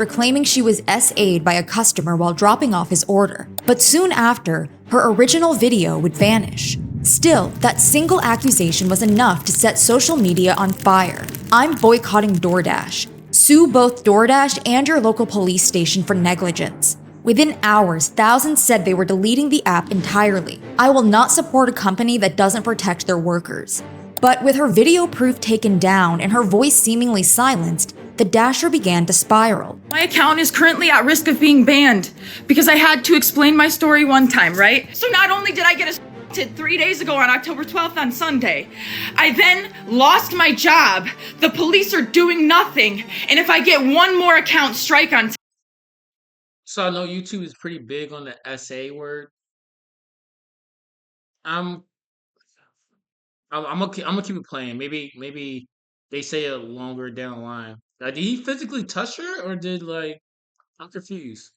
claiming she was SA'd by a customer while dropping off his order. But soon after, her original video would vanish. Still, that single accusation was enough to set social media on fire. I'm boycotting DoorDash. Sue both DoorDash and your local police station for negligence. Within hours, thousands said they were deleting the app entirely. I will not support a company that doesn't protect their workers. But with her video proof taken down and her voice seemingly silenced, the Dasher began to spiral. My account is currently at risk of being banned because I had to explain my story one time, right? So not only did I get assaulted 3 days ago on October 12th on Sunday, I then lost my job. The police are doing nothing. And if I get one more account strike on So I know YouTube is pretty big on the SA word. I'm I'm gonna keep it playing. Maybe they say it longer down the line. Did he physically touch her, or did I'm confused.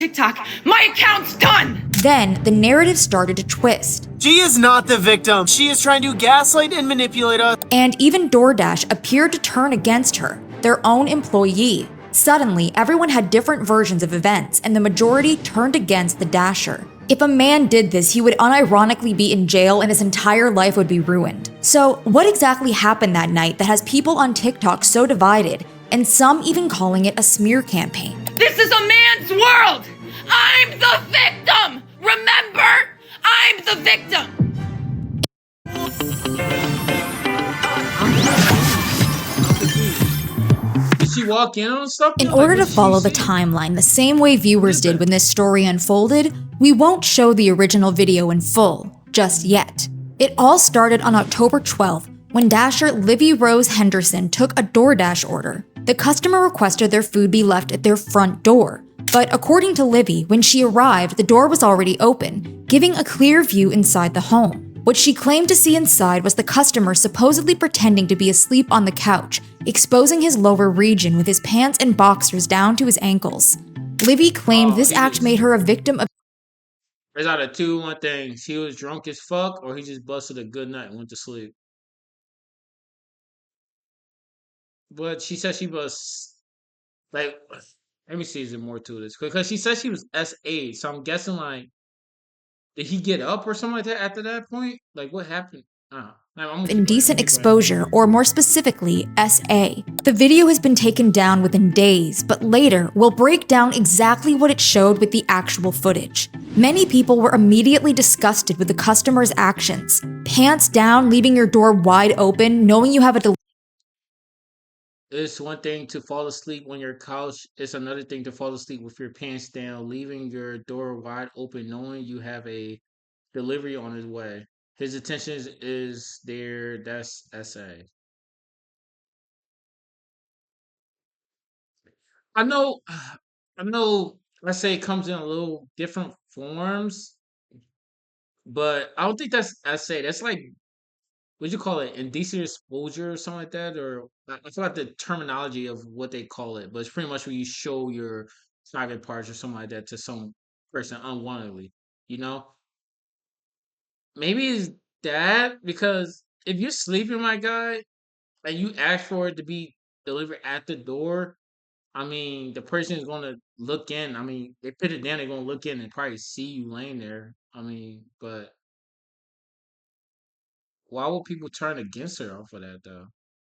TikTok, my account's done! Then, the narrative started to twist. She is not the victim. She is trying to gaslight and manipulate us. And even DoorDash appeared to turn against her, their own employee. Suddenly, everyone had different versions of events, and the majority turned against the Dasher. If a man did this, he would unironically be in jail and his entire life would be ruined. So, what exactly happened that night that has people on TikTok so divided, and some even calling it a smear campaign? This is a man's world! I'm the victim! Remember, I'm the victim! Did she walk in on stuff? In order to follow the timeline the same way viewers did when this story unfolded, we won't show the original video in full, just yet. It all started on October 12th, when Dasher Livy Rose Henderson took a DoorDash order. The customer requested their food be left at their front door. But according to Livy, when she arrived, the door was already open, giving a clear view inside the home. What she claimed to see inside was the customer supposedly pretending to be asleep on the couch, exposing his lower region with his pants and boxers down to his ankles. Livy claimed this act made her a victim of. There's either two, one thing. He was drunk as fuck, or he just busted a good night and went to sleep. But she said she was let me see, is there more to this? Because she said she was SA, so I'm guessing did he get up or something like that after that point? What happened? Indecent exposure, or more specifically, SA. The video has been taken down within days, but later we'll break down exactly what it showed with the actual footage. Many people were immediately disgusted with the customer's actions. Pants down, leaving your door wide open, knowing you have a It's one thing to fall asleep on your couch. It's another thing to fall asleep with your pants down, leaving your door wide open, knowing you have a delivery on his way. His attention is there. That's SA. I know. I know. Let's say it comes in a little different forms, but I don't think that's SA. That's what'd you call it? Indecent exposure or something like that? Or I forgot the terminology of what they call it, but it's pretty much when you show your private parts or something like that to some person unwantedly, you know? Maybe it's that, because if you're sleeping, my guy, and you ask for it to be delivered at the door, I mean, the person is going to look in. I mean, they put it down, they're going to look in and probably see you laying there. I mean, but why would people turn against her off of that, though?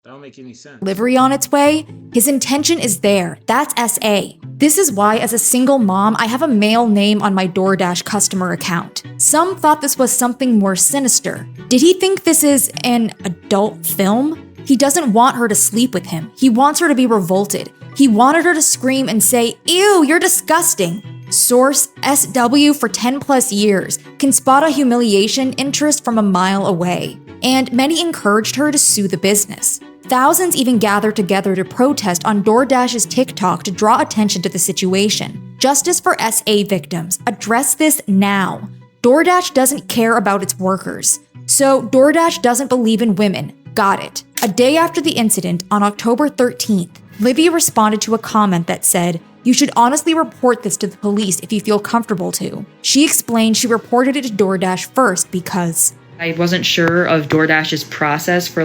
That don't make any sense. delivery on its way. His intention is there. That's SA. This is why, as a single mom, I have a male name on my DoorDash customer account. Some thought this was something more sinister. Did he think this is an adult film? He doesn't want her to sleep with him. He wants her to be revolted. He wanted her to scream and say, "Ew, you're disgusting." Source, SW for 10 plus years, can spot a humiliation interest from a mile away. And many encouraged her to sue the business. Thousands even gathered together to protest on DoorDash's TikTok to draw attention to the situation. Justice for SA victims. Address this now. DoorDash doesn't care about its workers. So DoorDash doesn't believe in women. Got it. A day after the incident, on October 13th, Livy responded to a comment that said, "You should honestly report this to the police if you feel comfortable to." She explained she reported it to DoorDash first because I wasn't sure of DoorDash's process for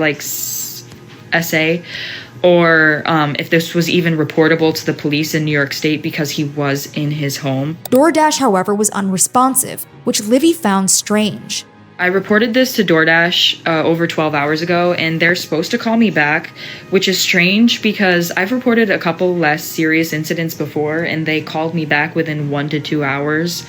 SA or if this was even reportable to the police in New York State because he was in his home. DoorDash, however, was unresponsive, which Livy found strange. I reported this to DoorDash over 12 hours ago, and they're supposed to call me back, which is strange because I've reported a couple less serious incidents before, and they called me back within 1 to 2 hours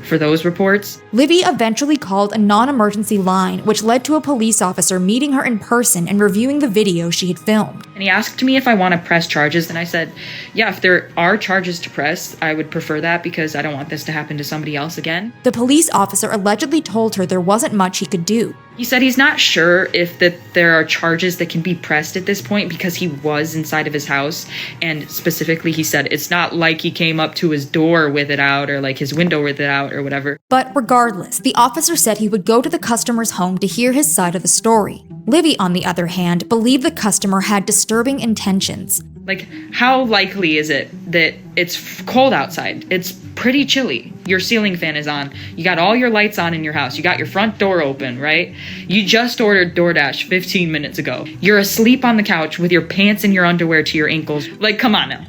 for those reports. Livy eventually called a non-emergency line, which led to a police officer meeting her in person and reviewing the video she had filmed. And he asked me if I want to press charges, and I said, yeah, if there are charges to press, I would prefer that because I don't want this to happen to somebody else again. The police officer allegedly told her there wasn't much he could do. He said he's not sure if there are charges that can be pressed at this point because he was inside of his house. And specifically, he said it's not like he came up to his door with it out or like his window with it out or whatever. But regardless, the officer said he would go to the customer's home to hear his side of the story. Livy, on the other hand, believed the customer had disturbing intentions. Like, how likely is it that it's cold outside? It's pretty chilly. Your ceiling fan is on. You got all your lights on in your house. You got your front door open, right? You just ordered DoorDash 15 minutes ago. You're asleep on the couch with your pants and your underwear to your ankles. Like, come on now.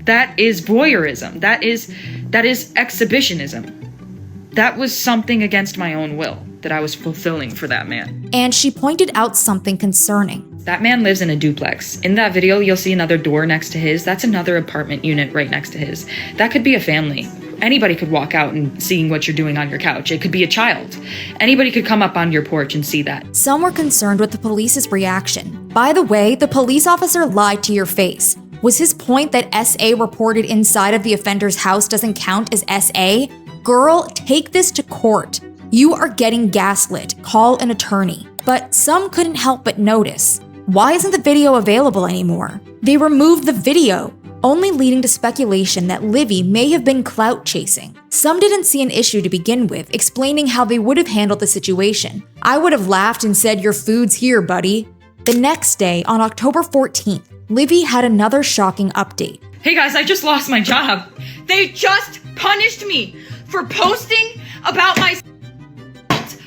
That is voyeurism. That is exhibitionism. That was something against my own will that I was fulfilling for that man. And she pointed out something concerning. That man lives in a duplex. In that video, you'll see another door next to his. That's another apartment unit right next to his. That could be a family. Anybody could walk out and seeing what you're doing on your couch. It could be a child. Anybody could come up on your porch and see that. Some were concerned with the police's reaction. By the way, the police officer lied to your face. Was his point that SA reported inside of the offender's house doesn't count as SA? Girl, take this to court. You are getting gaslit. Call an attorney. But some couldn't help but notice. Why isn't the video available anymore? They removed the video, only leading to speculation that Livy may have been clout chasing. Some didn't see an issue to begin with, explaining how they would have handled the situation. I would have laughed and said, "Your food's here, buddy." The next day, on October 14th, Livy had another shocking update. Hey guys, I just lost my job. They just punished me for posting about my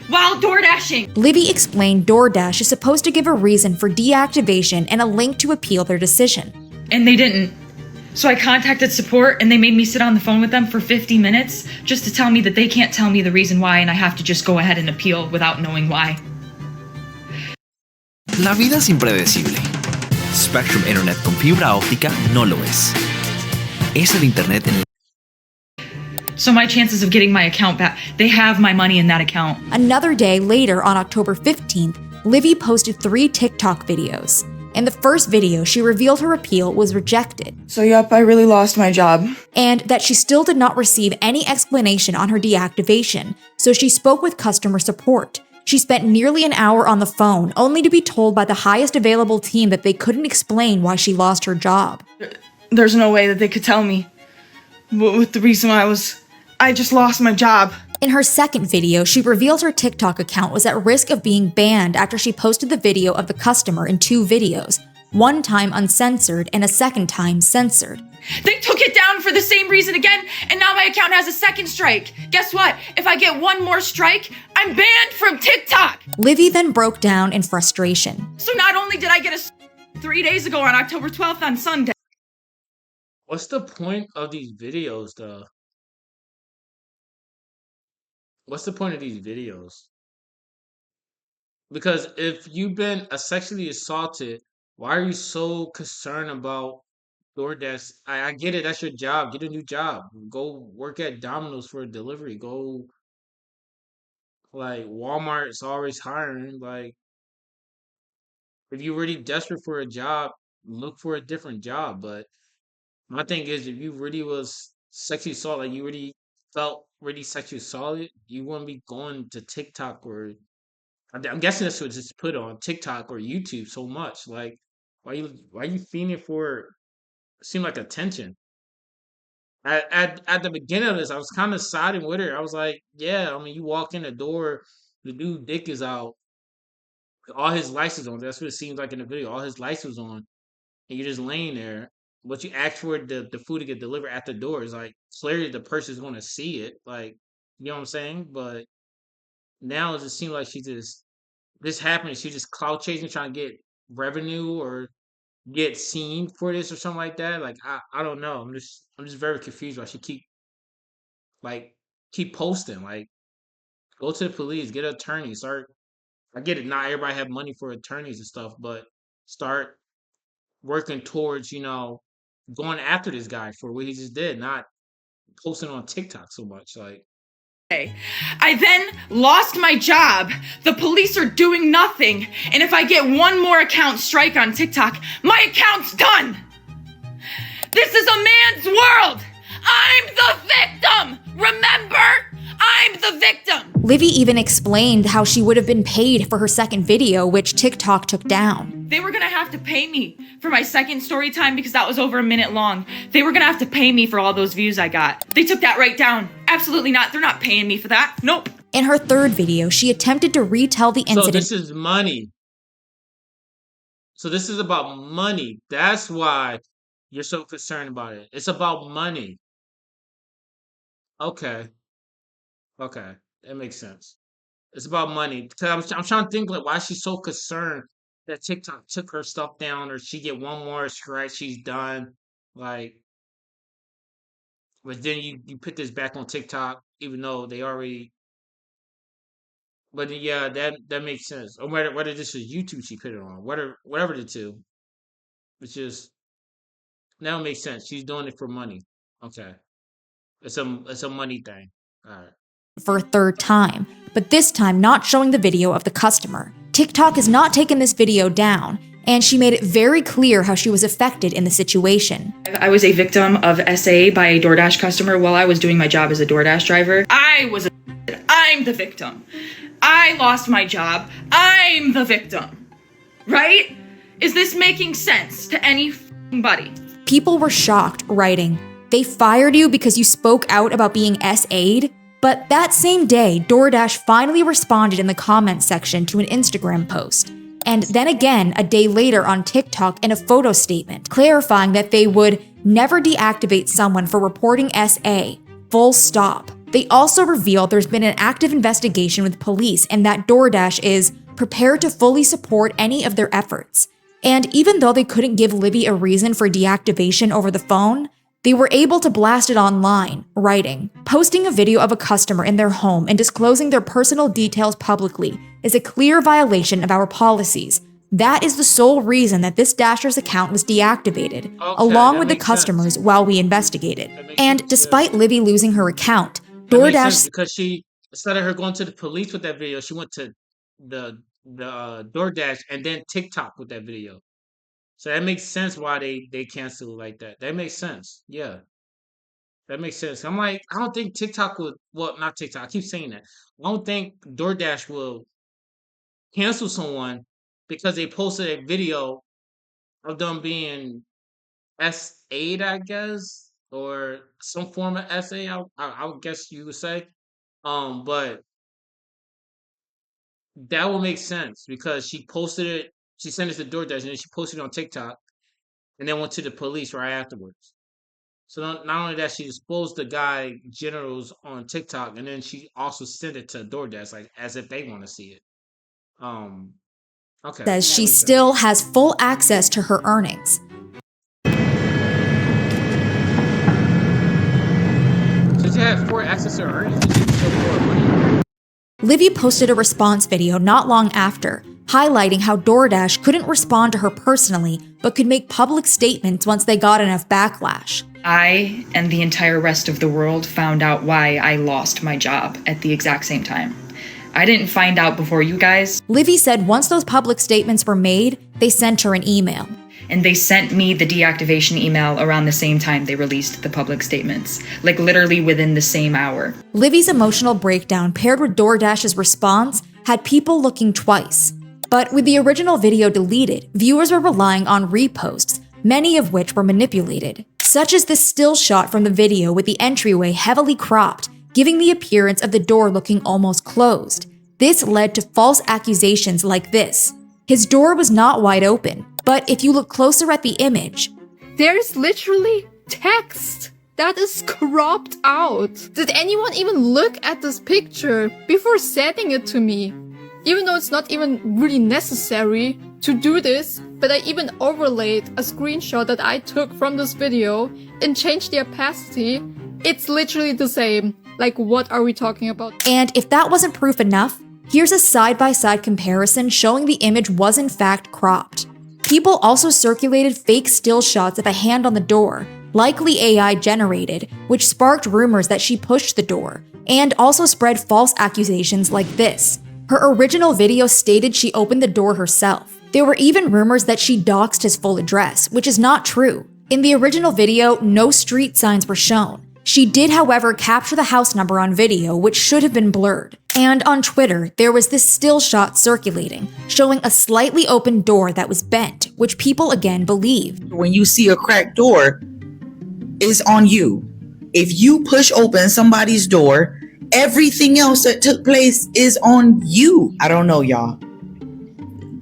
while DoorDashing. Livy explained DoorDash is supposed to give a reason for deactivation and a link to appeal their decision. And they didn't. So I contacted support and they made me sit on the phone with them for 50 minutes just to tell me that they can't tell me the reason why and I have to just go ahead and appeal without knowing why. La vida es impredecible. Spectrum Internet con fibra óptica no lo es. Es el Internet en So my chances of getting my account back, they have my money in that account. Another day later, on October 15th, Livy posted 3 TikTok videos. In the first video, she revealed her appeal was rejected. So yep, I really lost my job. And that she still did not receive any explanation on her deactivation, so she spoke with customer support. She spent nearly an hour on the phone, only to be told by the highest available team that they couldn't explain why she lost her job. There's no way that they could tell me what the reason why I just lost my job. In her second video, she revealed her TikTok account was at risk of being banned after she posted the video of the customer in 2 videos, one time uncensored and a second time censored. They took it down for the same reason again, and now my account has a second strike. Guess what? If I get one more strike, I'm banned from TikTok. Livy then broke down in frustration. So not only did I get a 3 days ago on October 12th on Sunday. What's the point of these videos, though? What's the point of these videos? Because if you've been sexually assaulted, why are you so concerned about DoorDash? I get it, that's your job. Get a new job. Go work at Domino's for a delivery. Go, like, Walmart's always hiring. Like, if you're really desperate for a job, look for a different job. But my thing is, if you really was sexually assaulted, like you really felt really sexually assaulted, you wouldn't be going to TikTok or I'm guessing that's what it's put on TikTok or YouTube so much. Like, why you fiending for seem like attention? At the beginning of this, I was kind of siding with her. I was like, yeah, I mean, you walk in the door, the dude dick is out, all his lights is on. That's what it seems like in the video. All his lights was on, and you're just laying there. But you ask for the food to get delivered at the door. It's like clearly the person's going to see it. Like, you know what I'm saying? But now it just seems like this happened. She just clout chasing, trying to get revenue or get seen for this or something like that. Like I don't know. I'm just very confused why she like keep posting. Like go to the police, get an attorney, start. I get it. Not everybody have money for attorneys and stuff, but start working towards going after this guy for what he just did, not posting on TikTok so much. Like I then lost my job. The police are doing nothing. And if I get one more account strike on TikTok, my account's done. This is a man's world. I'm the victim. Remember? I'm the victim. Livy even explained how she would have been paid for her second video, which TikTok took down. They were gonna have to pay me for my second story time because that was over a minute long. They were gonna have to pay me for all those views I got. They took that right down. Absolutely not. They're not paying me for that. Nope. In her third video, she attempted to retell the incident. So this is money. So this is about money. That's why you're so concerned about it. It's about money. Okay. Okay. That makes sense. It's about money. 'Cause I'm trying to think like why she's so concerned that TikTok took her stuff down or she get one more strike, she's done. Like, but then you put this back on TikTok, even though they already. But then, yeah, that makes sense. Or whether this is YouTube she put it on, whatever the two, it's just now it makes sense. She's doing it for money. Okay, it's a money thing. All right. For a third time, but this time not showing the video of the customer. TikTok has not taken this video down, and she made it very clear how she was affected in the situation. I was a victim of SA by a DoorDash customer while I was doing my job as a DoorDash driver. I'm the victim. I lost my job. I'm the victim. Right? Is this making sense to anybody? People were shocked, writing, "They fired you because you spoke out about being SA'd?" But that same day, DoorDash finally responded in the comments section to an Instagram post. And then again, a day later on TikTok in a photo statement, clarifying that they would never deactivate someone for reporting SA. Full stop. They also revealed there's been an active investigation with police and that DoorDash is prepared to fully support any of their efforts. And even though they couldn't give Libby a reason for deactivation over the phone, they were able to blast it online, writing, "Posting a video of a customer in their home and disclosing their personal details publicly is a clear violation of our policies. That is the sole reason that this Dasher's account was deactivated, along with the customers while we investigated." And despite Libby losing her account, That makes sense DoorDash because she instead of her going to the police with that video, she went to the DoorDash and then TikTok with that video. So that makes sense why they cancel it like that. That makes sense. Yeah, that makes sense. I'm like, I don't think TikTok would. Well, not TikTok. I keep saying that. I don't think DoorDash will cancel someone because they posted a video of them being S8, I guess, or some form of SA. I would guess you would say. But that would make sense because she posted it. She sent it to DoorDash and then she posted it on TikTok and then went to the police right afterwards. So not only that, she exposed the guy generals on TikTok, and then she also sent it to DoorDash, like as if they want to see it. Okay. says she still has full access to her earnings. Since you have full access to her earnings, did you still more money? Livy posted a response video not long after, highlighting how DoorDash couldn't respond to her personally, but could make public statements once they got enough backlash. I and the entire rest of the world found out why I lost my job at the exact same time. I didn't find out before you guys. Livy said once those public statements were made, they sent her an email. And they sent me the deactivation email around the same time they released the public statements, like literally within the same hour. Livy's emotional breakdown paired with DoorDash's response had people looking twice. But with the original video deleted, viewers were relying on reposts, many of which were manipulated, such as this still shot from the video with the entryway heavily cropped, giving the appearance of the door looking almost closed. This led to false accusations like this. His door was not wide open, but if you look closer at the image, there's literally text that is cropped out. Did anyone even look at this picture before sending it to me? Even though it's not even really necessary to do this, but I even overlaid a screenshot that I took from this video and changed the opacity. It's literally the same. Like, what are we talking about? And if that wasn't proof enough, here's a side-by-side comparison showing the image was in fact cropped. People also circulated fake still shots of a hand on the door, likely AI generated, which sparked rumors that she pushed the door, and also spread false accusations like this. Her original video stated she opened the door herself. There were even rumors that she doxed his full address, which is not true. In the original video, no street signs were shown. She did, however, capture the house number on video, which should have been blurred. And on Twitter, there was this still shot circulating, showing a slightly open door that was bent, which people again believed. When you see a cracked door, it's on you. If you push open somebody's door, everything else that took place is on you. I don't know, y'all.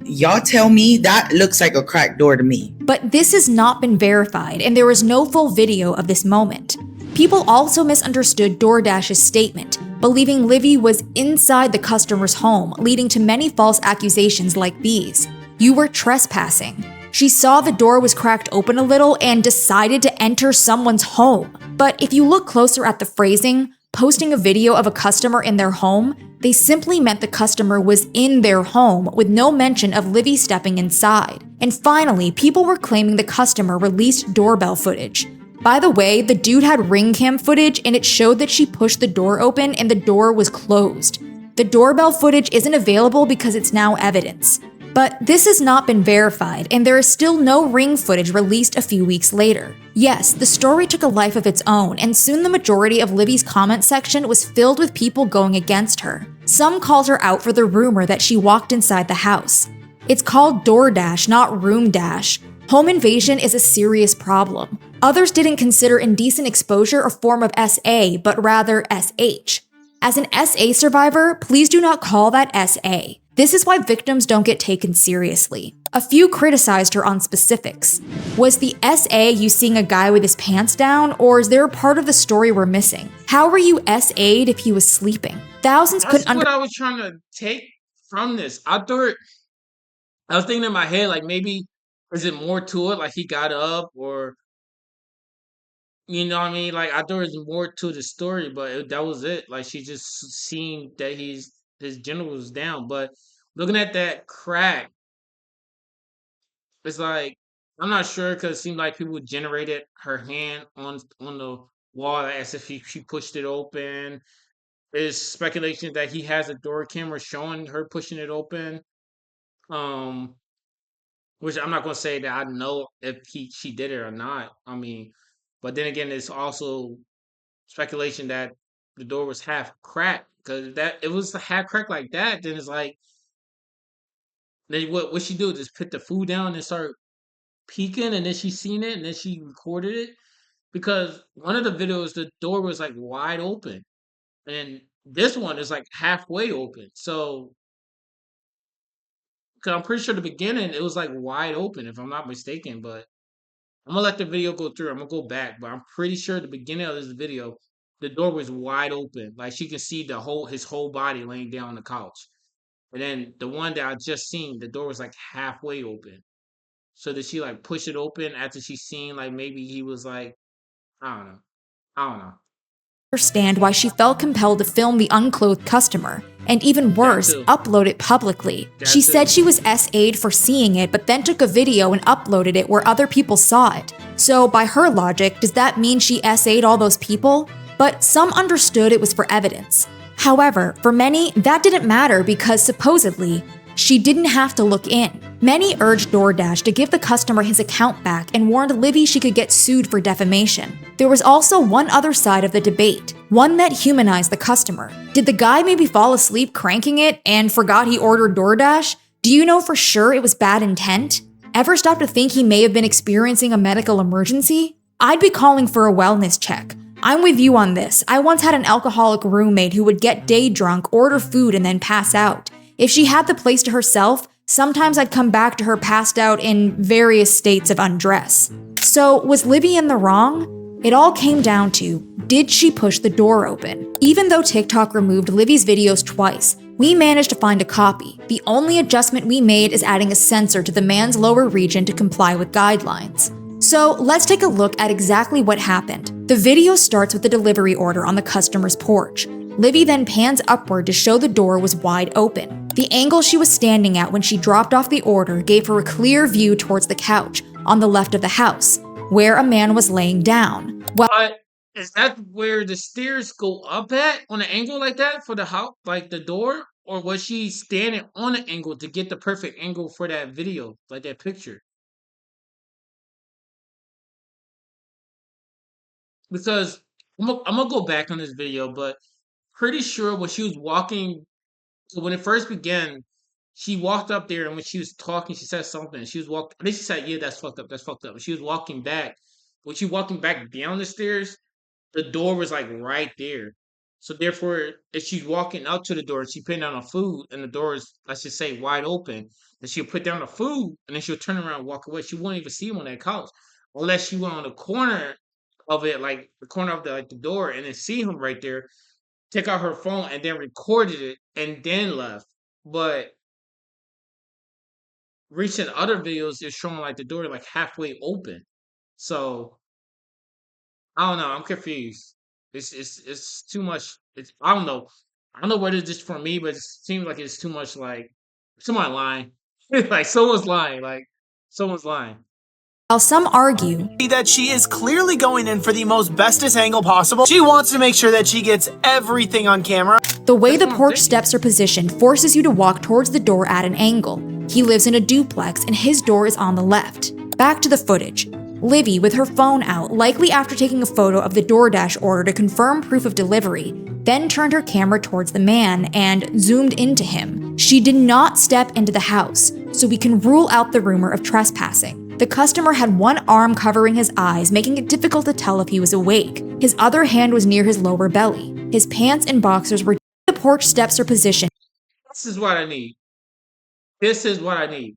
Y'all tell me, that looks like a cracked door to me. But this has not been verified, and there is no full video of this moment. People also misunderstood DoorDash's statement, believing Livy was inside the customer's home, leading to many false accusations like these. You were trespassing. She saw the door was cracked open a little and decided to enter someone's home. But if you look closer at the phrasing, posting a video of a customer in their home, they simply meant the customer was in their home with no mention of Livy stepping inside. And finally, people were claiming the customer released doorbell footage. By the way, the dude had ring cam footage and it showed that she pushed the door open and the door was closed. The doorbell footage isn't available because it's now evidence. But this has not been verified, and there is still no ring footage released a few weeks later. Yes, the story took a life of its own, and soon the majority of Livy's comment section was filled with people going against her. Some called her out for the rumor that she walked inside the house. It's called DoorDash, not Room Dash. Home invasion is a serious problem. Others didn't consider indecent exposure a form of SA, but rather SH. As an SA survivor, please do not call that SA. This is why victims don't get taken seriously. A few criticized her on specifics. Was the SA you seeing a guy with his pants down, or is there a part of the story we're missing? How were you SA'd if he was sleeping? Thousands That's couldn't what I was trying to take from this. I was thinking in my head, like, maybe is it more to it? Like, he got up, or you know what I mean? Like, I thought there was more to the story, but that was it. Like, she just seen that his general was down. But looking at that crack, it's like, I'm not sure, because it seemed like people generated her hand on the wall as if she pushed it open. There's speculation that he has a door camera showing her pushing it open. Which I'm not gonna say that I know if she did it or not. I mean, but then again, it's also speculation that the door was half cracked, because that it was half cracked like that, then it's like, then what she do? Just put the food down and start peeking, and then she seen it, and then she recorded it, because one of the videos the door was like wide open, and this one is like halfway open. So, because I'm pretty sure the beginning it was like wide open, if I'm not mistaken, but I'm gonna let the video go through. I'm gonna go back, but I'm pretty sure the beginning of this video, the door was wide open. Like, she can see his whole body laying down on the couch. And then the one that I just seen, the door was like halfway open. So did she like push it open after she seen, like, maybe he was like, I don't know. I don't know. understand why she felt compelled to film the unclothed customer, and even worse, upload it publicly. She said she was SA'd for seeing it, but then took a video and uploaded it where other people saw it. So by her logic, does that mean she SA'd all those people? But some understood it was for evidence. However, for many, that didn't matter because supposedly, she didn't have to look in. Many urged DoorDash to give the customer his account back and warned Livy she could get sued for defamation. There was also one other side of the debate, one that humanized the customer. Did the guy maybe fall asleep cranking it and forgot he ordered DoorDash? Do you know for sure it was bad intent? Ever stop to think he may have been experiencing a medical emergency? I'd be calling for a wellness check. I'm with you on this. I once had an alcoholic roommate who would get day drunk, order food, and then pass out. If she had the place to herself, sometimes I'd come back to her passed out in various states of undress. So, was Livy in the wrong? It all came down to, did she push the door open? Even though TikTok removed Livy's videos twice, We managed to find a copy. The only adjustment we made is adding a sensor to the man's lower region to comply with guidelines. So let's take a look at exactly what happened. The video starts with the delivery order on the customer's porch. Livy then pans upward to show the door was wide open. The angle she was standing at when she dropped off the order gave her a clear view towards the couch on the left of the house, where a man was laying down. But is that where the stairs go up at on an angle like that for the house, like the door? Or was she standing on an angle to get the perfect angle for that video, like that picture? Because I'm gonna go back on this video, but pretty sure when she was walking, so when it first began, she walked up there and when she was talking, she said something. She was walking, I think she said, "Yeah, that's fucked up. That's fucked up." She was walking back. When she walking back down the stairs, the door was like right there. So therefore, if she's walking up to the door, she putting down her food, and the door is, let's just say, wide open, then she'll put down the food, and then she'll turn around and walk away. She won't even see him on that couch, unless she went on the corner of it, like the corner of the door, and then see him right there. Take out her phone and then recorded it, and then left. But recent other videos, they're showing like the door like halfway open. So I don't know. I'm confused. It's too much. It's I don't know. I don't know whether it's just for me, but it seems like it's too much. Like someone lying. Like someone's lying. Like someone's lying. While some argue that she is clearly going in for the most bestest angle possible. She wants to make sure that she gets everything on camera. the way the porch steps are positioned forces you to walk towards the door at an angle. He lives in a duplex and his door is on the left. Back to the footage. Livy, with her phone out, likely after taking a photo of the DoorDash order to confirm proof of delivery, then turned her camera towards the man and zoomed into him. She did not step into the house, so we can rule out the rumor of trespassing. The customer had one arm covering his eyes, making it difficult to tell if he was awake. His other hand was near his lower belly. His pants and boxers were. The porch steps are positioned. This is what I need. This is what I need.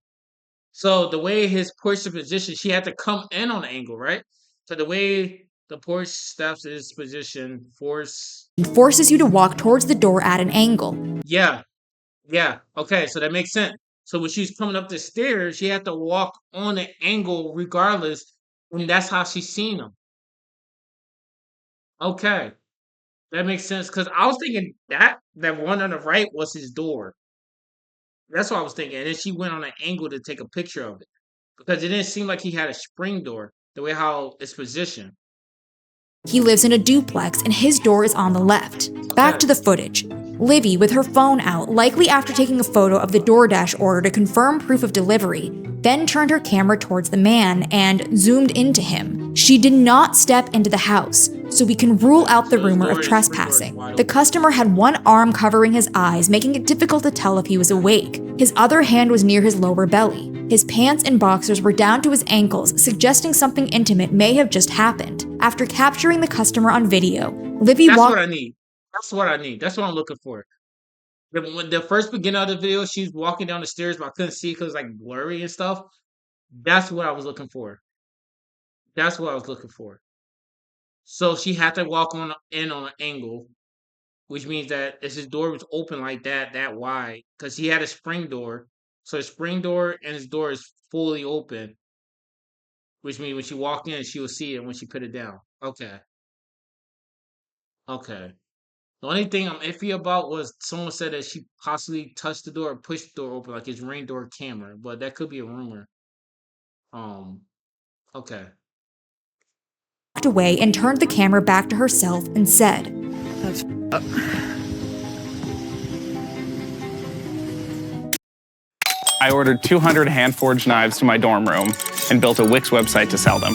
So the way his porch is positioned, she had to come in on an angle, right? So the way the porch steps is positioned, Forces you to walk towards the door at an angle. Yeah. Okay, so that makes sense. So when she's coming up the stairs, she had to walk on an angle regardless, and that's how she's seen him. Okay, that makes sense. Because I was thinking that one on the right was his door. That's what I was thinking. And then she went on an angle to take a picture of it because it didn't seem like he had a spring door the way how it's positioned. He lives in a duplex and his door is on the left. Back to the footage. Livy, with her phone out, likely after taking a photo of the DoorDash order to confirm proof of delivery, then turned her camera towards the man and zoomed into him. She did not step into the house, so we can rule out the rumor of trespassing. The customer had one arm covering his eyes, making it difficult to tell if he was awake. His other hand was near his lower belly. His pants and boxers were down to his ankles, suggesting something intimate may have just happened. After capturing the customer on video, Livy walked. That's what I need. That's what I need. That's what I'm looking for. When the first beginning of the video, she's walking down the stairs, but I couldn't see because it's like blurry and stuff. That's what I was looking for. That's what I was looking for. So she had to walk in on an angle, which means that if his door was open like that wide, because he had a spring door. So his spring door and his door is fully open, which means when she walked in, she will see it when she put it down. Okay. The only thing I'm iffy about was someone said that she possibly touched the door or pushed the door open like his ring door camera, but that could be a rumor. Okay. Walked away and turned the camera back to herself and said, I ordered 200 hand-forged knives to my dorm room and built a Wix website to sell them.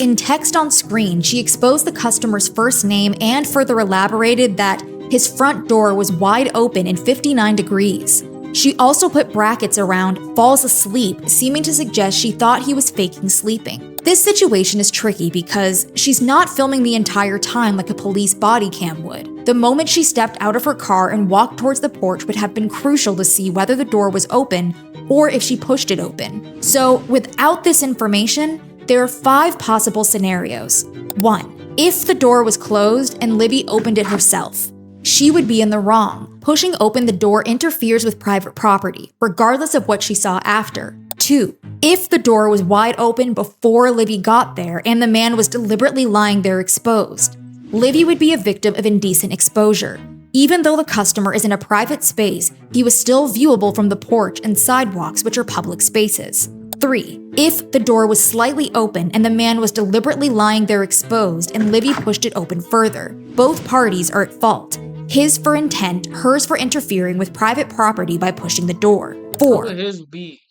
In text on screen, she exposed the customer's first name and further elaborated that his front door was wide open and 59 degrees. She also put brackets around falls asleep, seeming to suggest she thought he was faking sleeping. This situation is tricky because she's not filming the entire time like a police body cam would. The moment she stepped out of her car and walked towards the porch would have been crucial to see whether the door was open or if she pushed it open. So, without this information, there are 5 possible scenarios. 1. If the door was closed and Livy opened it herself. she would be in the wrong. Pushing open the door interferes with private property, regardless of what she saw after. 2. If the door was wide open before Livy got there and the man was deliberately lying there exposed, Livy would be a victim of indecent exposure. Even though the customer is in a private space, he was still viewable from the porch and sidewalks, which are public spaces. 3. If the door was slightly open and the man was deliberately lying there exposed and Livy pushed it open further, both parties are at fault. His for intent, hers for interfering with private property by pushing the door. 4. How would his be,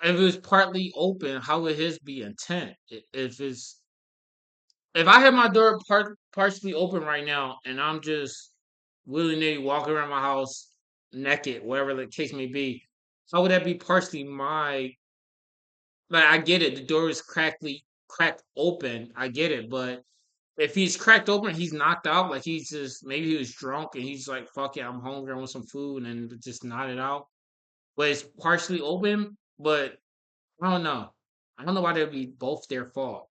if it was partly open, how would his be intent? If I had my door partially open right now and I'm just willy-nilly walking around my house naked, whatever the case may be, how would that be partially my, like, I get it, the door is cracked open, I get it, but if he's cracked open, he's knocked out, like he's just, maybe he was drunk and he's like, fuck it, I'm hungry, I want some food, and just nodded out. But it's partially open, but I don't know. I don't know why that would be both their fault.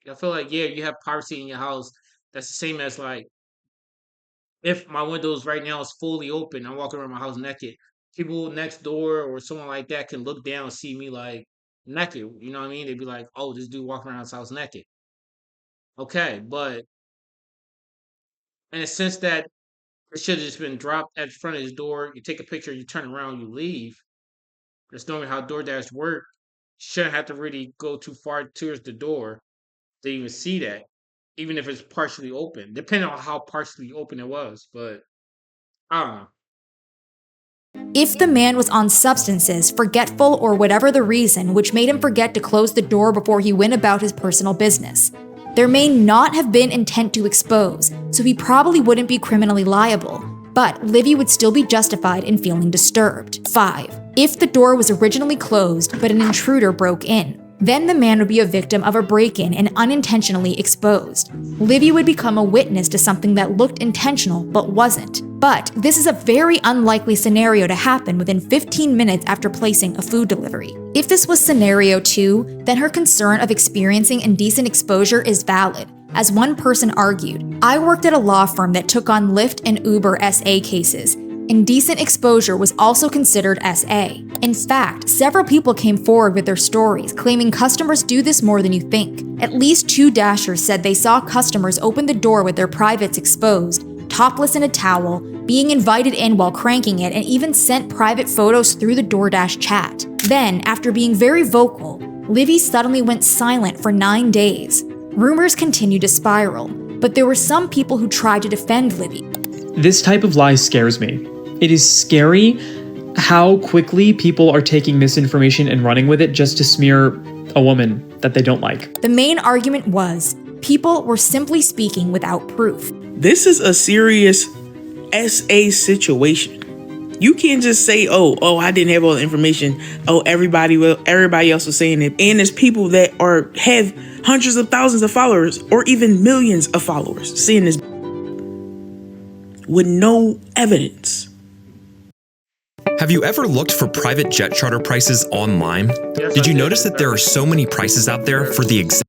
I feel like, yeah, you have privacy in your house. That's the same as like, if my windows right now is fully open, I'm walking around my house naked. People next door or someone like that can look down and see me like naked. You know what I mean? They'd be like, oh, this dude walking around his house naked. Okay, but in a sense that it should have just been dropped at the front of his door. You take a picture, you turn around, you leave. That's normally how DoorDash work. Shouldn't have to really go too far towards the door to even see that, even if it's partially open, depending on how partially open it was. But I don't know. If the man was on substances, forgetful, or whatever the reason which made him forget to close the door before he went about his personal business, there may not have been intent to expose, so he probably wouldn't be criminally liable, but Livy would still be justified in feeling disturbed. 5. If the door was originally closed, but an intruder broke in, then the man would be a victim of a break-in and unintentionally exposed. Livy would become a witness to something that looked intentional but wasn't. But this is a very unlikely scenario to happen within 15 minutes after placing a food delivery. If this was scenario 2, then her concern of experiencing indecent exposure is valid. As one person argued, I worked at a law firm that took on Lyft and Uber SA cases. Indecent exposure was also considered SA. In fact, several people came forward with their stories, claiming customers do this more than you think. At least 2 Dashers said they saw customers open the door with their privates exposed, topless in a towel, being invited in while cranking it, and even sent private photos through the DoorDash chat. Then, after being very vocal, Livy suddenly went silent for 9 days. Rumors continued to spiral, but there were some people who tried to defend Livy. This type of lie scares me. It is scary how quickly people are taking misinformation and running with it just to smear a woman that they don't like. The main argument was, people were simply speaking without proof. This is a serious SA situation. You can't just say, oh, I didn't have all the information. Oh, everybody else was saying it. And there's people that have hundreds of thousands of followers or even millions of followers seeing this with no evidence. Have you ever looked for private jet charter prices online? Did you notice that there are so many prices out there for the exact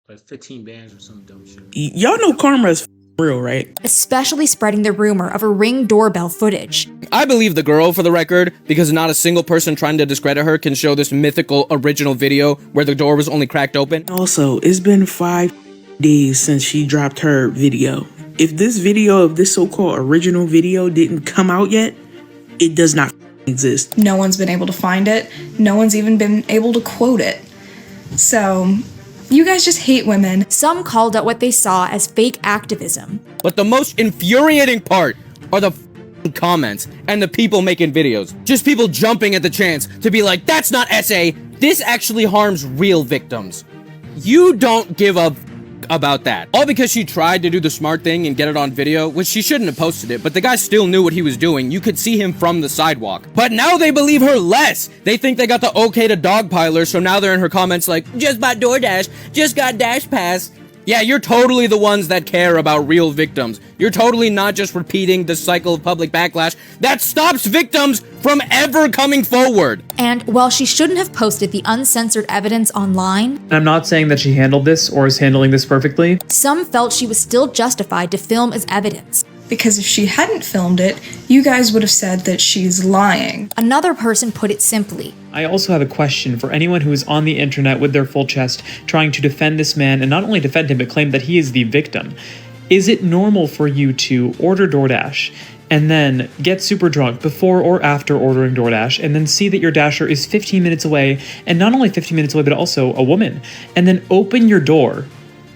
Like 15 bands or some dumb shit. Y'all know karma is real, right? Especially spreading the rumor of a Ring doorbell footage. I believe the girl, for the record, because not a single person trying to discredit her can show this mythical original video where the door was only cracked open. Also, it's been 5 days since she dropped her video. If this video of this so-called original video didn't come out yet, it does not exist. No one's been able to find it. No one's even been able to quote it. So, you guys just hate women. Some called out what they saw as fake activism. But the most infuriating part are the comments and the people making videos. Just people jumping at the chance to be like, that's not SA. This actually harms real victims. You don't give a about that. All because she tried to do the smart thing and get it on video, which she shouldn't have posted it, but the guy still knew what he was doing. You could see him from the sidewalk. But now they believe her less. They think they got the okay to dogpile her, so now they're in her comments like, just bought DoorDash, just got Dash Pass. Yeah, you're totally the ones that care about real victims. You're totally not just repeating the cycle of public backlash that stops victims from ever coming forward. And while she shouldn't have posted the uncensored evidence online, and I'm not saying that she handled this or is handling this perfectly, some felt she was still justified to film as evidence. Because if she hadn't filmed it, you guys would have said that she's lying. Another person put it simply. I also have a question for anyone who is on the internet with their full chest trying to defend this man, and not only defend him, but claim that he is the victim. Is it normal for you to order DoorDash and then get super drunk before or after ordering DoorDash and then see that your dasher is 15 minutes away, and not only 15 minutes away, but also a woman, and then open your door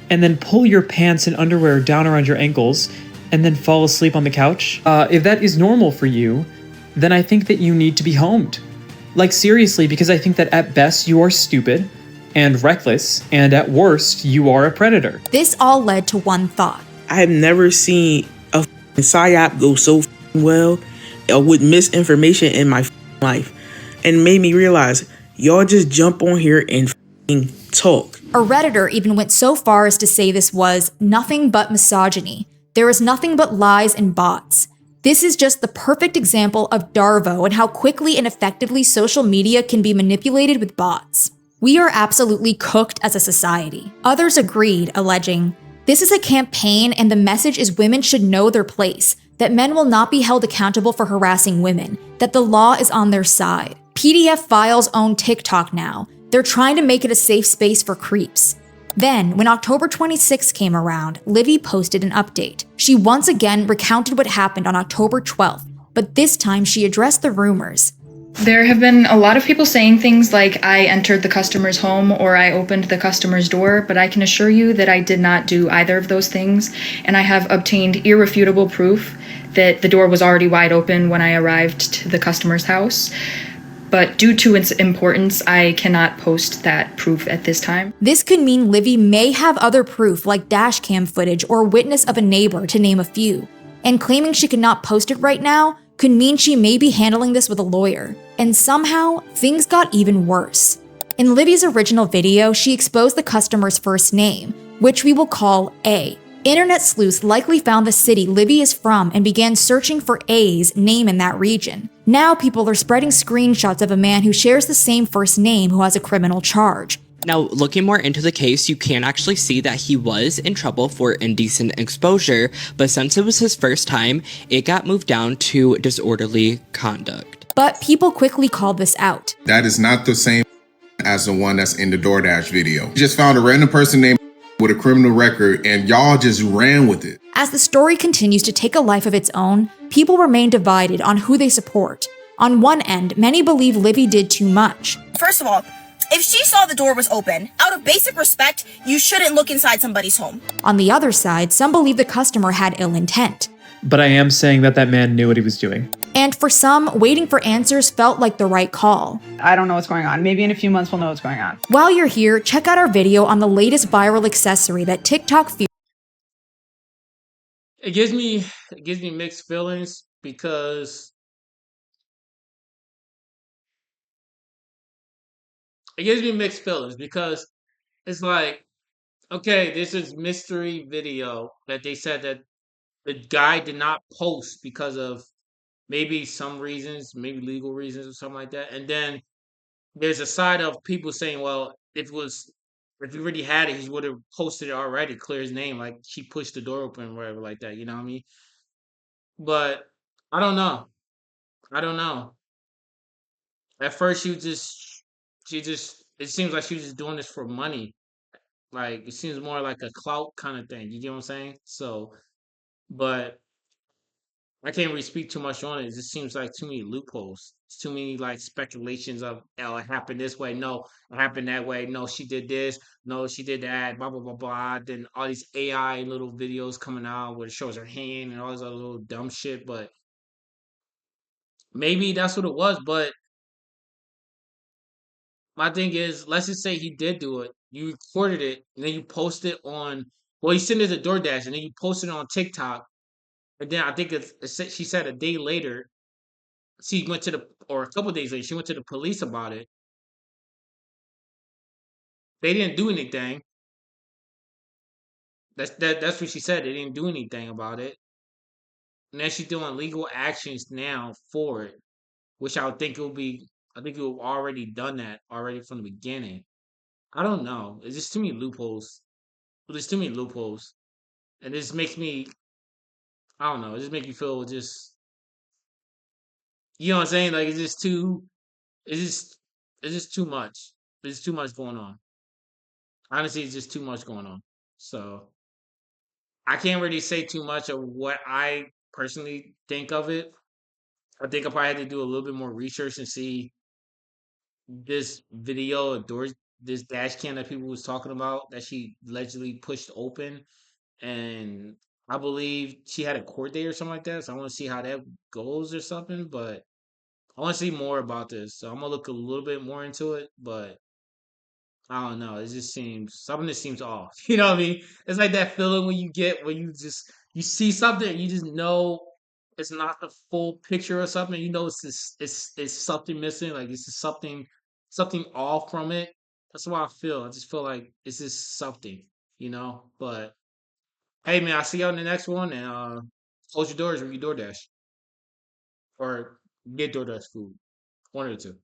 and then pull your pants and underwear down around your ankles and then fall asleep on the couch? If that is normal for you, then I think that you need to be homed. Like, seriously, because I think that at best you are stupid and reckless, and at worst you are a predator. This all led to one thought. I have never seen a psyop go so well with misinformation in my life, and made me realize y'all just jump on here and talk. A Redditor even went so far as to say this was nothing but misogyny. There is nothing but lies and bots. This is just the perfect example of Darvo and how quickly and effectively social media can be manipulated with bots. We are absolutely cooked as a society. Others agreed, alleging, this is a campaign and the message is women should know their place, that men will not be held accountable for harassing women, that the law is on their side. PDF Files own TikTok now. They're trying to make it a safe space for creeps. Then, when October 26 came around, Livy posted an update. She once again recounted what happened on October 12th, but this time she addressed the rumors. There have been a lot of people saying things like I entered the customer's home or I opened the customer's door, but I can assure you that I did not do either of those things, and I have obtained irrefutable proof that the door was already wide open when I arrived to the customer's house. But due to its importance, I cannot post that proof at this time. This could mean Livy may have other proof like dashcam footage or witness of a neighbor, to name a few. And claiming she could not post it right now could mean she may be handling this with a lawyer. And somehow, things got even worse. In Livy's original video, she exposed the customer's first name, which we will call A. Internet sleuths likely found the city Livy is from and began searching for A's name in that region. Now people are spreading screenshots of a man who shares the same first name who has a criminal charge. Now, looking more into the case, you can actually see that he was in trouble for indecent exposure, but since it was his first time, it got moved down to disorderly conduct. But people quickly called this out. That is not the same as the one that's in the DoorDash video. You just found a random person named with a criminal record and y'all just ran with it. As the story continues to take a life of its own, people remain divided on who they support. On one end, many believe Livy did too much. First of all, if she saw the door was open, out of basic respect, you shouldn't look inside somebody's home. On the other side, some believe the customer had ill intent. But I am saying that that man knew what he was doing. And for some, waiting for answers felt like the right call. I don't know what's going on. Maybe in a few months we'll know what's going on. While you're here, check out our video on the latest viral accessory that TikTok feels. It gives me mixed feelings because it's like, okay, this is mystery video that they said that the guy did not post because of maybe some reasons, maybe legal reasons or something like that. And then there's a side of people saying, well, if he already had it, he would have posted it already, clear his name, like she pushed the door open or whatever like that, you know what I mean? But I don't know. At first it seems like she was just doing this for money. Like it seems more like a clout kind of thing. You get what I'm saying? So, but I can't really speak too much on it. It just seems like too many loopholes. It's too many like speculations of, oh, it happened this way. No, it happened that way. No, she did this. No, she did that. Blah blah blah blah. Then all these AI little videos coming out where it shows her hand and all this other little dumb shit. But maybe that's what it was. But my thing is, let's just say he did do it. You recorded it and then you post it on. Well, you sent it to DoorDash and then you posted it on TikTok. And then I think she said a day later, she went to or a couple days later, she went to the police about it. They didn't do anything. That's what she said. They didn't do anything about it. And then she's doing legal actions now for it, which I would think I think it would have already done that already from the beginning. I don't know. It's just too many loopholes. There's too many loopholes. And this makes me I don't know. It just make you feel just, you know what I'm saying? Like it's just too. It's just it's just too much. There's too much going on. Honestly, it's just too much going on. So I can't really say too much of what I personally think of it. I think I probably had to do a little bit more research and see this video of doors, this dash cam that people was talking about that she allegedly pushed open, and I believe she had a court date or something like that. So I want to see how that goes or something. But I want to see more about this. So I'm gonna look a little bit more into it. But I don't know. It just seems something that seems off. You know what I mean? It's like that feeling when you get when you see something and you just know it's not the full picture or something. You know it's something missing. Like it's just something off from it. That's what I feel. I just feel like it's just something, you know. But hey, man, I'll see you on the next one, and close your doors or you DoorDash or get DoorDash food. One or two.